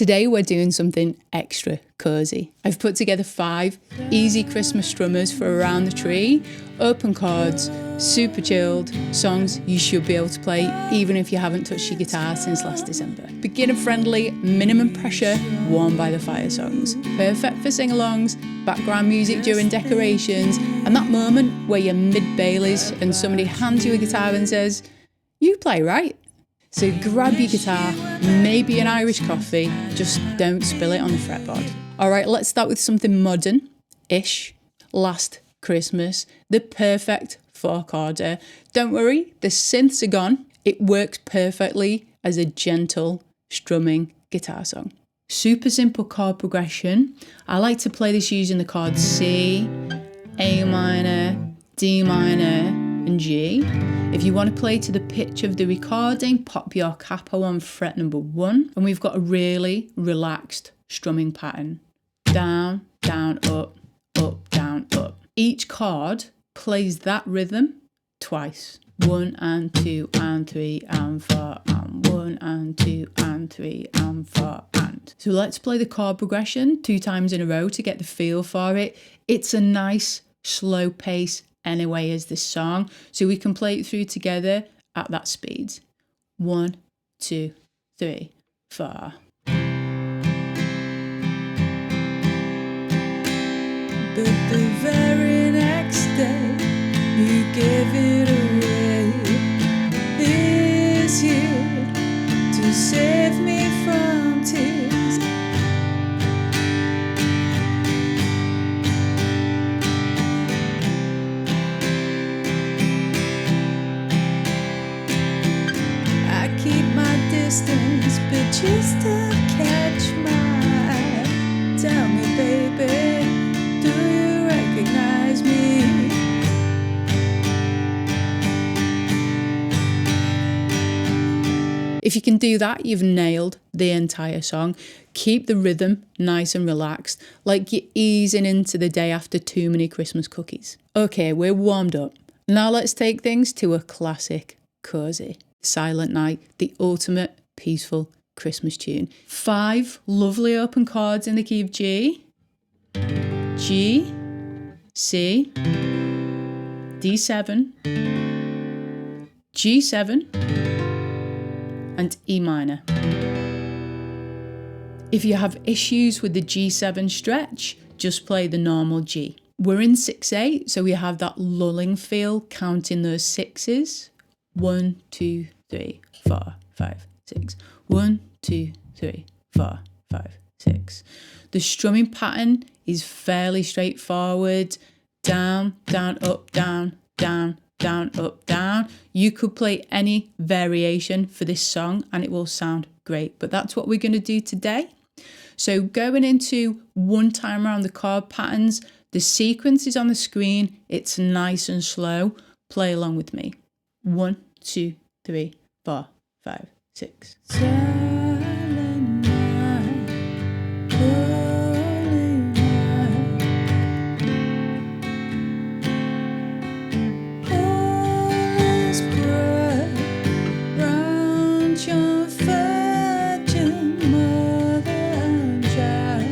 Today we're doing something extra cozy. I've put together 5 easy Christmas strummers for around the tree, open chords, super chilled songs you should be able to play even if you haven't touched your guitar since last December. Beginner friendly, minimum pressure, warm by the fire songs. Perfect for sing-alongs, background music during decorations, and that moment where you're mid-Baileys and somebody hands you a guitar and says, "You play, right?" So grab your guitar, maybe an Irish coffee, just don't spill it on the fretboard. All right, let's start with something modern-ish. Last Christmas, the perfect 4-chorder. Don't worry, the synths are gone. It works perfectly as a gentle strumming guitar song. Super simple chord progression. I like to play this using the chords C, A minor, D minor, and G. If you want to play to the pitch of the recording, pop your capo on fret number 1, and we've got a really relaxed strumming pattern. Down, down, up, down, up. Each chord plays that rhythm twice. 1 and 2 and 3 and 4 and 1 and 2 and 3 and 4 and. So let's play the chord progression 2 times in a row to get the feel for it. It's a nice slow pace anyway as this song, so we can play it through together at that speed. 1, 2, 3, 4. But the very next day you gave it away. Is here to save me from tears. But just to catch my eye, tell me, baby, do you recognize me? If you can do that, you've nailed the entire song. Keep the rhythm nice and relaxed, like you're easing into the day after too many Christmas cookies. Okay, we're warmed up. Now let's take things to a classic cozy. Silent Night, the ultimate peaceful Christmas tune. 5 lovely open chords in the key of G, G, C, D7, G7, and E minor. If you have issues with the G7 stretch, just play the normal G. We're in 6/8, so we have that lulling feel, counting those 6s. 1, 2, 3, 4, 5, 6. 1, 2, 3, 4, 5, 6. The strumming pattern is fairly straightforward. Down, down, up, down, down, down, up, down. You could play any variation for this song and it will sound great, but that's what we're going to do today. So going into one time around the chord patterns, the sequence is on the screen. It's nice and slow. Play along with me. 1, 2, 3, 4, 5, 6. Silent night, holy night. All is bright round your virgin mother and child.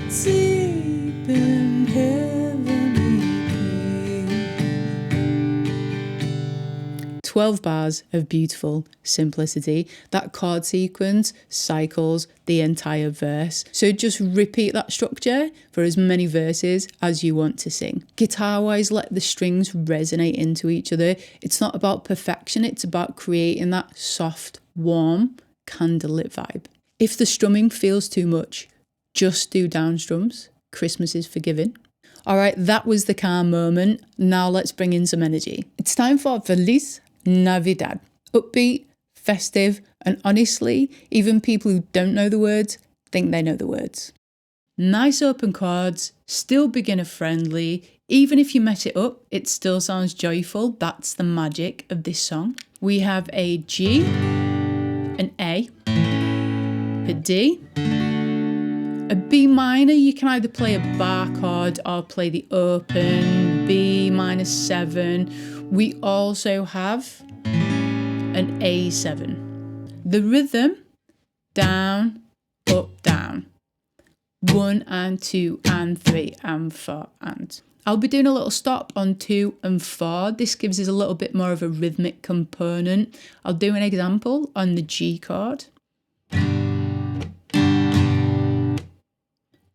Sleep in heavenly peace. 12 bars of beautiful simplicity. That chord sequence cycles the entire verse. So just repeat that structure for as many verses as you want to sing. Guitar-wise, let the strings resonate into each other. It's not about perfection, it's about creating that soft, warm, candlelit vibe. If the strumming feels too much, just do down strums. Christmas is forgiving. All right, that was the calm moment. Now let's bring in some energy. It's time for Feliz Navidad. Upbeat, festive, and honestly, even people who don't know the words think they know the words. Nice open chords, still beginner friendly. Even if you mess it up, it still sounds joyful. That's the magic of this song. We have a G, an A, a D, A B minor, you can either play a bar chord or play the open B minor 7. We also have an A7. The rhythm, down, up, down. 1 and 2 and 3 and 4 and. I'll be doing a little stop on 2 and 4. This gives us a little bit more of a rhythmic component. I'll do an example on the G chord.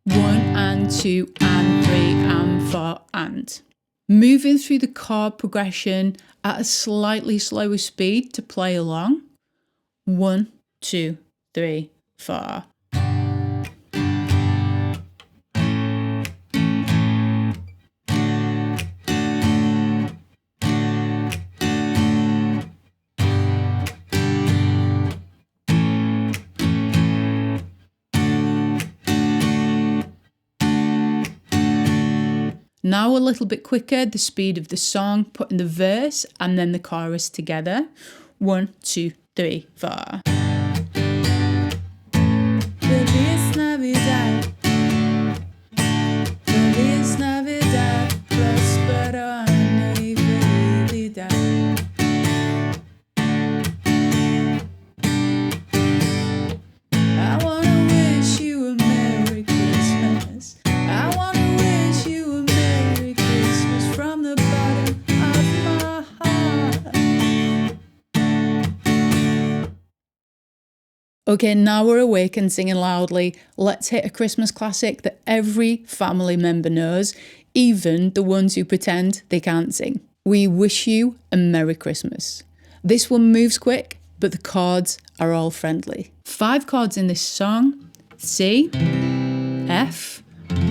1 and 2 and 3 and 4 and. Moving through the chord progression at a slightly slower speed to play along. 1, 2, 3, 4. Now a little bit quicker, the speed of the song, putting the verse and then the chorus together. 1, 2, 3, 4. Feliz Navidad. Feliz Navidad. Prospero año y felicidad. I wanna wish you a Merry Christmas. I wanna wish you a Merry Christmas from the bottom of my heart. Okay, now we're awake and singing loudly. Let's hit a Christmas classic that every family member knows, even the ones who pretend they can't sing. We wish you a Merry Christmas. This one moves quick, but the chords are all friendly. 5 chords in this song: C, F.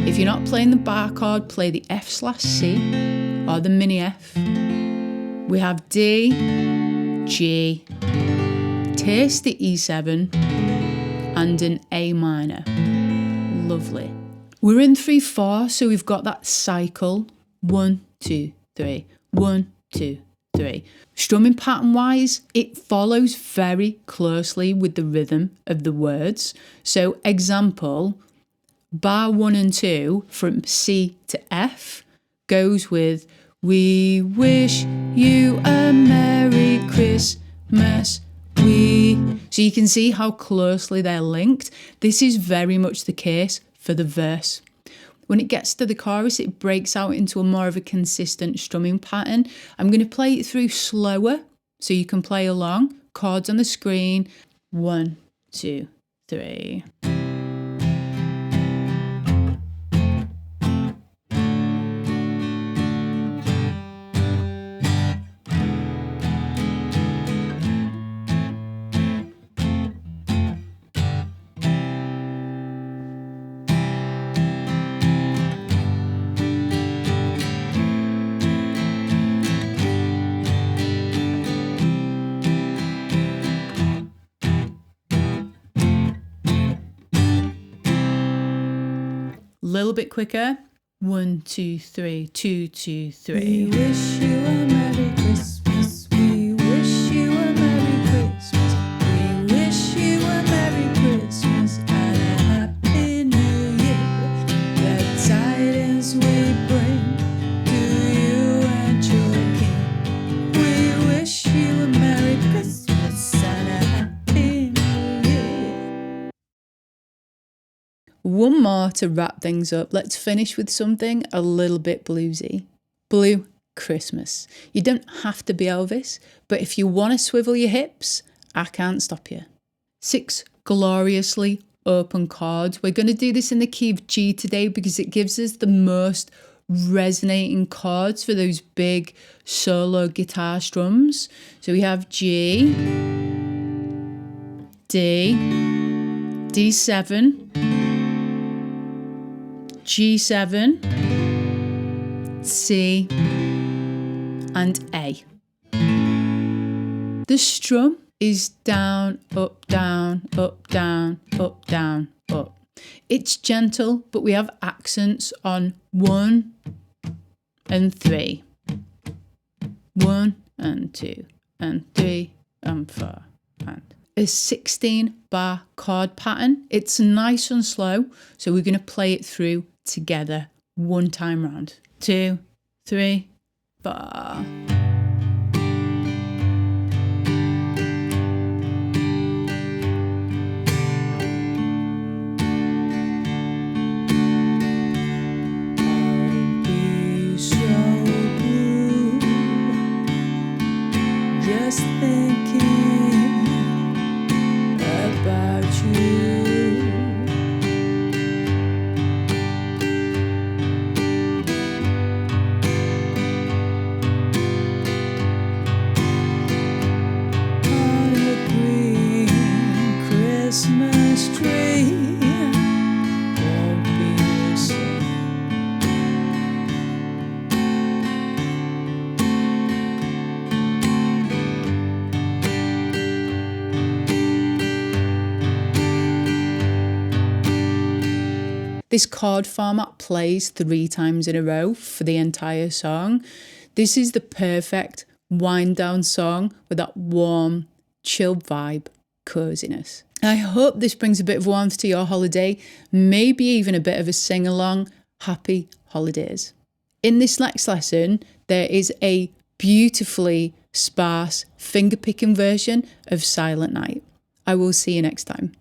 If you're not playing the bar chord, play the F/C or the mini F. We have D, G, taste the E7 and an A minor. Lovely. We're in 3/4, so we've got that cycle. 1, 2, 3, 1, 2, 3. Strumming pattern wise, it follows very closely with the rhythm of the words. So example, bar 1 and 2 from C to F goes with we wish you a Merry Christmas. So you can see how closely they're linked. This is very much the case for the verse. When it gets to the chorus, it breaks out into a more of a consistent strumming pattern. I'm going to play it through slower so you can play along. Chords on the screen. 1, 2, 3. Little bit quicker. 1, 2, 3, 2, 2, 3. We wish you a Merry Christmas. We wish you a Merry Christmas. We wish you a Merry Christmas and a Happy New Year. The tidings we bring to you and your King. We wish you a Merry Christmas and a Happy New Year. One more to wrap things up. Let's finish with something a little bit bluesy. Blue Christmas. You don't have to be Elvis, but if you want to swivel your hips, I can't stop you. 6 gloriously open chords. We're going to do this in the key of G today because it gives us the most resonating chords for those big solo guitar strums. So we have G, D, D7, G7, C, and A. The strum is down, up, down, up, down, up, down, up. It's gentle, but we have accents on 1 and 3. 1 and 2 and 3 and 4 and. a 16-bar chord pattern. It's nice and slow, so we're going to play it through together one time round. 2, 3, 4. Just thinking about you. On a green Christmas tree won't be the same. This chord format plays 3 times in a row for the entire song. This is the perfect wind down song with that warm, chilled vibe, coziness. I hope this brings a bit of warmth to your holiday, maybe even a bit of a sing-along. Happy holidays. In this next lesson, there is a beautifully sparse finger-picking version of Silent Night. I will see you next time.